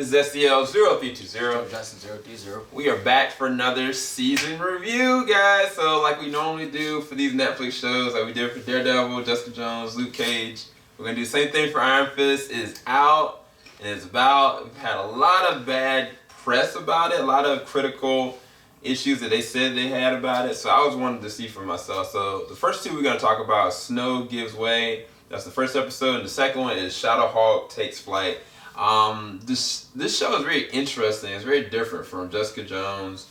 This is SCL0320. Justin 030. We are back for another season review, guys. So, like we normally do for these Netflix shows, like we did for Daredevil, Jessica Jones, Luke Cage, we're gonna do the same thing for Iron Fist. It is out, and it's about. We've had a lot of bad press about it, a lot of critical issues that they said they had about it. So I was wanting to see for myself. So the first two we're gonna talk about: Snow Gives Way. That's the first episode, and the second one is Shadowhawk Takes Flight. This show is very interesting. It's very different from Jessica Jones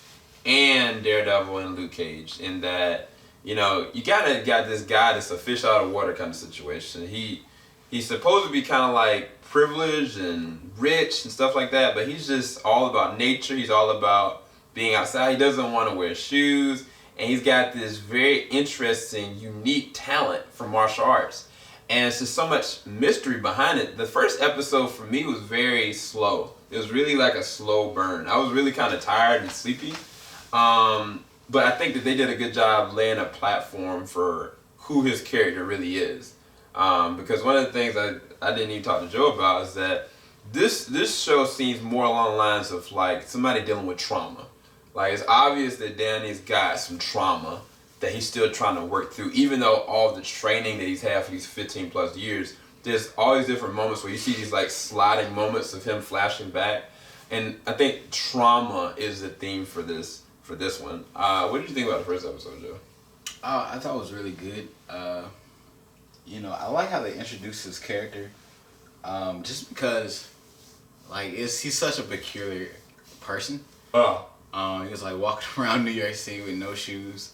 and Daredevil and Luke Cage in that, you know, you got this guy that's a fish out of water kind of situation. He's supposed to be kind of like privileged and rich and stuff like that, but he's just all about nature. He's all about being outside. He doesn't want to wear shoes, and he's got this very interesting, unique talent for martial arts. And it's just so much mystery behind it. The first episode for me was very slow. It was really like a slow burn. I was really kind of tired and sleepy. But I think that they did a good job laying a platform for who his character really is. Because one of the things I didn't even talk to Joe about is that this show seems more along the lines of like somebody dealing with trauma. Like it's obvious that Danny's got some trauma that he's still trying to work through, even though all the training that he's had for these 15 plus years, there's all these different moments where you see these like sliding moments of him flashing back. And I think trauma is the theme for this one. What did you think about the first episode, Joe? I thought it was really good. You know, I like how they introduced his character. Just because, like, he's such a peculiar person. He was like walking around New York City with no shoes.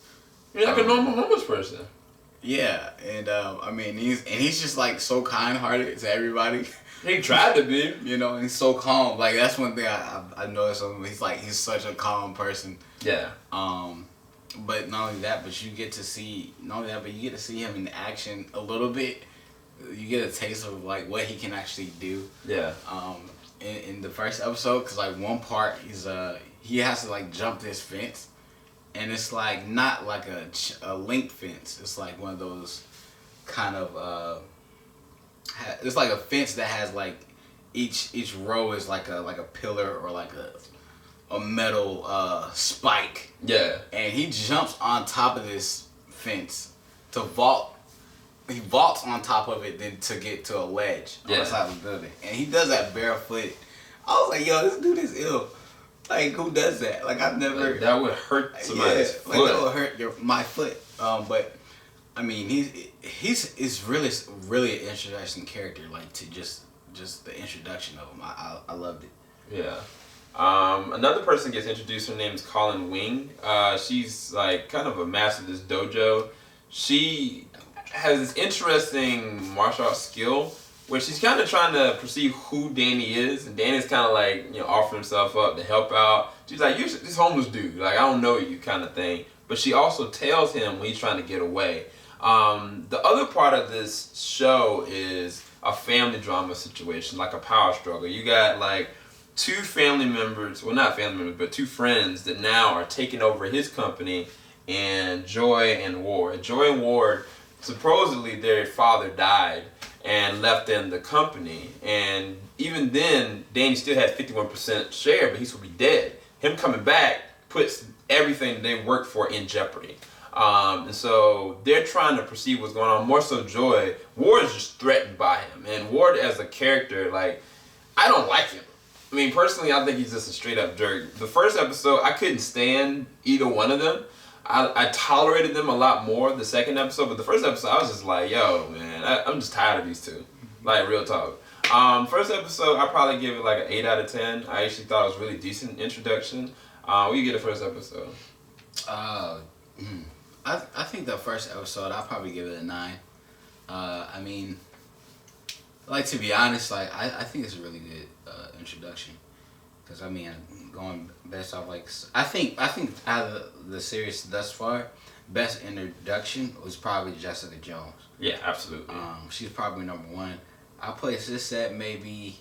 You're like a normal homeless person. Yeah, and I mean, he's just like so kind-hearted to everybody. He tried to be, you know, and he's so calm. Like that's one thing I noticed of him. He's such a calm person. Yeah. But not only that, but you get to see him in action a little bit. You get a taste of like what he can actually do. Yeah. In the first episode, because like one part he has to like jump this fence. And it's like not like a link fence. It's like one of those kind of it's like a fence that has like each row is like a pillar or like a metal spike. Yeah. And he jumps on top of this fence to vault. He vaults on top of it then to get to a ledge on the side of the building. And he does that barefoot. I was like, yo, this dude is ill. Like, who does that? Like, I've never... Like, that would hurt somebody's foot. Like, that would hurt my foot. But, I mean, he's really an interesting character. Like, to just the introduction of him. I loved it. Yeah. Another person gets introduced. Her name is Colin Wing. She's, like, kind of a master of this dojo. She has this interesting martial arts skill where she's kind of trying to perceive who Danny is, and Danny's kind of like, you know, offering himself up to help out. She's like, "You're this homeless dude, like I don't know you," kind of thing. But she also tells him when he's trying to get away. The other part of this show is a family drama situation, like a power struggle. You got like two family members, well not family members, but two friends that now are taking over his company, and Joy and Ward. Joy and Ward, supposedly their father died and left them the company, and even then Danny still had 51% share, but he's gonna be dead. Him coming back puts everything they worked for in jeopardy, and so they're trying to perceive what's going on. More so Joy. Ward is just threatened by him, and Ward as a character, like, I don't like him. I mean, personally, I think he's just a straight up jerk. The first episode, I couldn't stand either one of them. I tolerated them a lot more the second episode, but the first episode I was just like, yo, man, I'm just tired of these two. Like, real talk. First episode, I'd probably give it like an 8 out of 10. I actually thought it was really decent introduction. What do you get the first episode? I think the first episode, I'll probably give it a 9. I mean, like, to be honest, like, I think it's a really good introduction. Because, I mean, going based off, like, I think out of the series thus far, best introduction was probably Jessica Jones. Yeah, absolutely. She's probably number 1. I place this at maybe,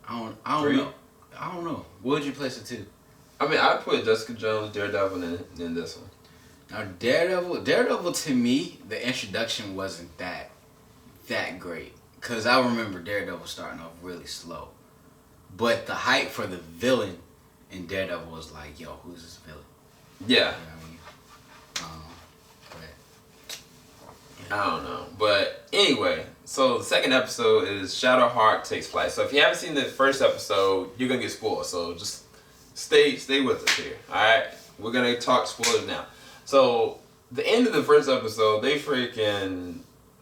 I don't know. I don't know. What would you place it to? I mean, I'd put Jessica Jones, Daredevil, and then this one. Now, Daredevil to me, the introduction wasn't that great. Because I remember Daredevil starting off really slow. But the hype for the villain in Daredevil was like, yo, who's this villain? Yeah. You know what I mean? I don't know. But anyway, so the second episode is Shadowheart Takes Flight. So if you haven't seen the first episode, you're going to get spoiled. So just stay with us here. Alright? We're going to talk spoilers now. So the end of the first episode, they freaking...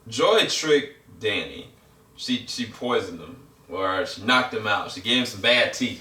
Joy tricked Danny. She poisoned him. Or she knocked him out. She gave him some bad tea.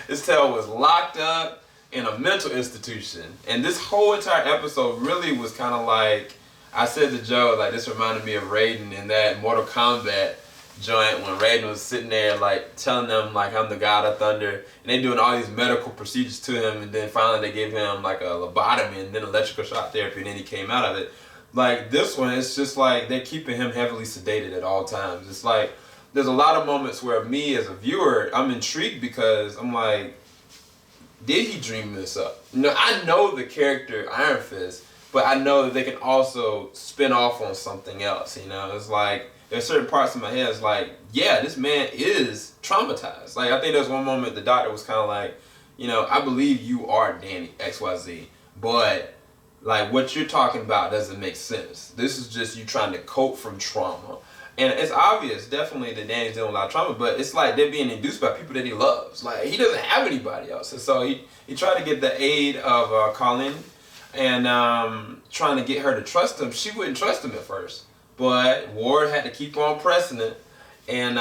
His tail was locked up in a mental institution. And this whole entire episode really was kind of like... I said to Joe, like, this reminded me of Raiden in that Mortal Kombat joint when Raiden was sitting there, like, telling them, like, I'm the god of thunder. And they doing all these medical procedures to him. And then finally they gave him, like, a lobotomy and then electrical shock therapy. And then he came out of it. Like, this one, it's just like they're keeping him heavily sedated at all times. It's like there's a lot of moments where me as a viewer, I'm intrigued because I'm like, did he dream this up? You know, I know the character Iron Fist, but I know that they can also spin off on something else, you know? It's like, there's certain parts in my head, it's like, yeah, this man is traumatized. Like, I think there's one moment the doctor was kind of like, you know, I believe you are Danny, XYZ, but, like, what you're talking about doesn't make sense. This is just you trying to cope from trauma. And it's obvious, definitely, that Danny's dealing with a lot of trauma, but it's like they're being induced by people that he loves. Like, he doesn't have anybody else. And so he tried to get the aid of Colin, and trying to get her to trust him. She wouldn't trust him at first. But Ward had to keep on pressing it and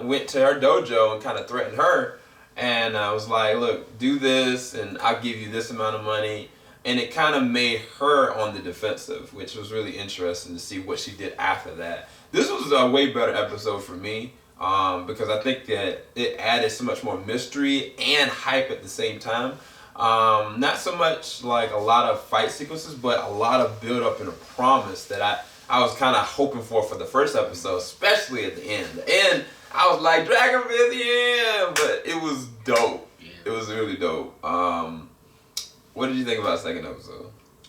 went to her dojo and kind of threatened her. And I was like, look, do this and I'll give you this amount of money. And it kind of made her on the defensive, which was really interesting to see what she did after that. This was a way better episode for me because I think that it added so much more mystery and hype at the same time. Not so much like a lot of fight sequences, but a lot of build up and a promise that I was kind of hoping for the first episode, especially at the end. The end, I was like, Dragon Fist, yeah, but it was dope. Yeah. It was really dope. What did you think about the second episode?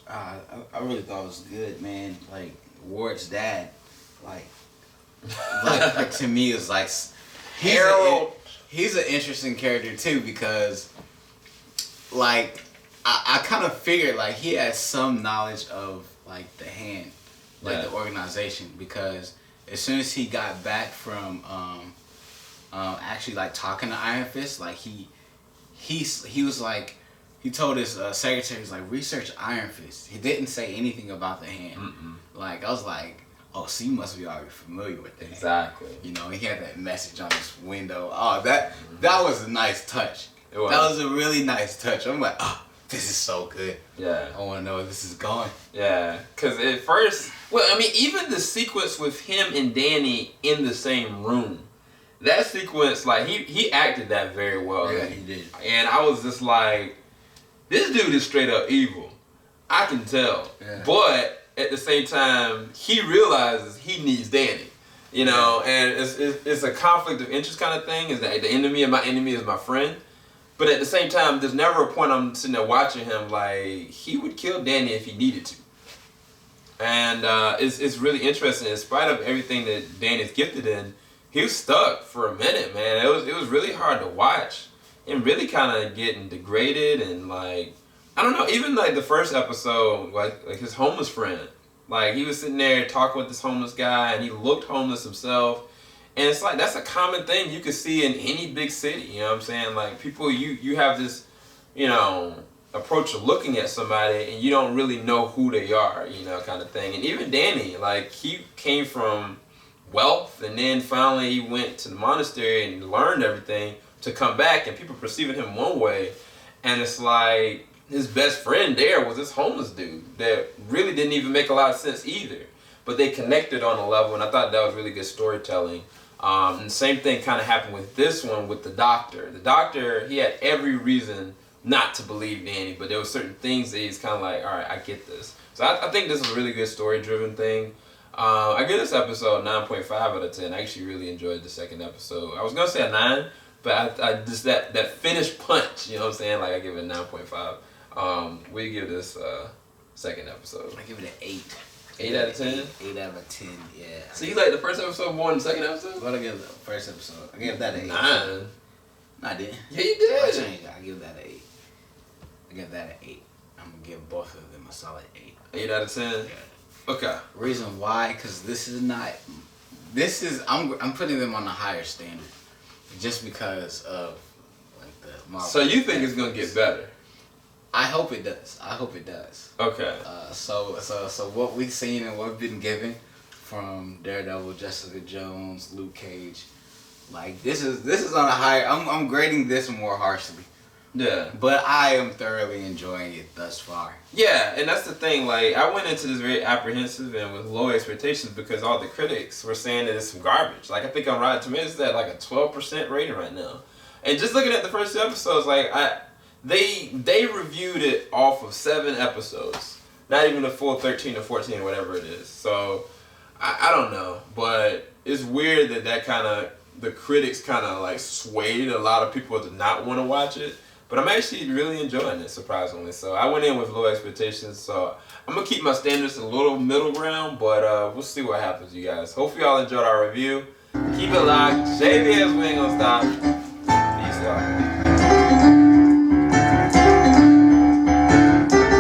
I really thought it was good, man. Like, Ward's dad, like to me, is like Harold. He's an interesting character too because, like, I kind of figured like he had some knowledge of like the hand, like the organization, because as soon as he got back from actually like talking to Iron Fist, like he was like, he told his secretary, he's like, research Iron Fist. He didn't say anything about the hand. Like, I was like, oh, so you must be already familiar with that. Exactly. You know, he had that message on his window. Oh, that was a nice touch. It was. That was a really nice touch. I'm like, oh, this is so good. Yeah. I want to know where this is going. Yeah, because at first, well, I mean, even the sequence with him and Danny in the same room, that sequence, like, he acted that very well. Yeah, he did. And I was just like, this dude is straight up evil. I can tell. Yeah. But at the same time, he realizes he needs Danny. You know, and it's a conflict of interest kind of thing. Is that the enemy of my enemy is my friend. But at the same time, there's never a point I'm sitting there watching him like he would kill Danny if he needed to. And it's really interesting. In spite of everything that Danny's gifted in, he was stuck for a minute, man. It was really hard to watch and really kind of getting degraded and like, I don't know, even like the first episode, like his homeless friend, like he was sitting there talking with this homeless guy and he looked homeless himself. And it's like, that's a common thing you could see in any big city, you know what I'm saying? Like, people, you have this, you know, approach of looking at somebody and you don't really know who they are, you know, kind of thing. And even Danny, like, he came from wealth and then finally he went to the monastery and learned everything to come back and people perceiving him one way. And it's like, his best friend there was this homeless dude that really didn't even make a lot of sense either. But they connected on a level and I thought that was really good storytelling. And the same thing kind of happened with this one with the doctor. The doctor, he had every reason not to believe Danny, but there were certain things that he's kind of like, all right, I get this. So I think this is a really good story-driven thing. I give this episode 9.5 out of 10. I actually really enjoyed the second episode. I was going to say a 9, but I just, that finished punch, you know what I'm saying? Like, I give it a 9.5. We give this second episode. I give it an 8. 8 out of 10? 8 out of 10, yeah. So you like the first episode more than the second episode? What I give the first episode? I gave that an 8. 9. No, I didn't. Yeah, you I did. changed it. I give that an 8. I give that an 8. I'm gonna give both of them a solid 8. 8 out of 10. Yeah. Okay. Reason why? Because this is not. This is I'm putting them on a higher standard, just because of like the Marvel. So you think it's gonna get better? I hope it does. I hope it does. Okay. So what we've seen and what we've been given from Daredevil, Jessica Jones, Luke Cage, like this is on a higher. I'm grading this more harshly. Yeah. But I am thoroughly enjoying it thus far. Yeah, and that's the thing. Like, I went into this very apprehensive and with low expectations because all the critics were saying that it's some garbage. Like, I think on Rotten Tomatoes, it's at like a 12% rating right now. And just looking at the first 2 episodes, like, they reviewed it off of 7 episodes, not even the full 13 or 14 or whatever it is. So, I don't know, but it's weird that kind of the critics kind of like swayed a lot of people to not want to watch it. But I'm actually really enjoying it, surprisingly. So I went in with low expectations. So I'm going to keep my standards a little middle ground. But we'll see what happens, you guys. Hopefully y'all enjoyed our review. Keep it locked. JBS, we ain't going to stop. Peace out.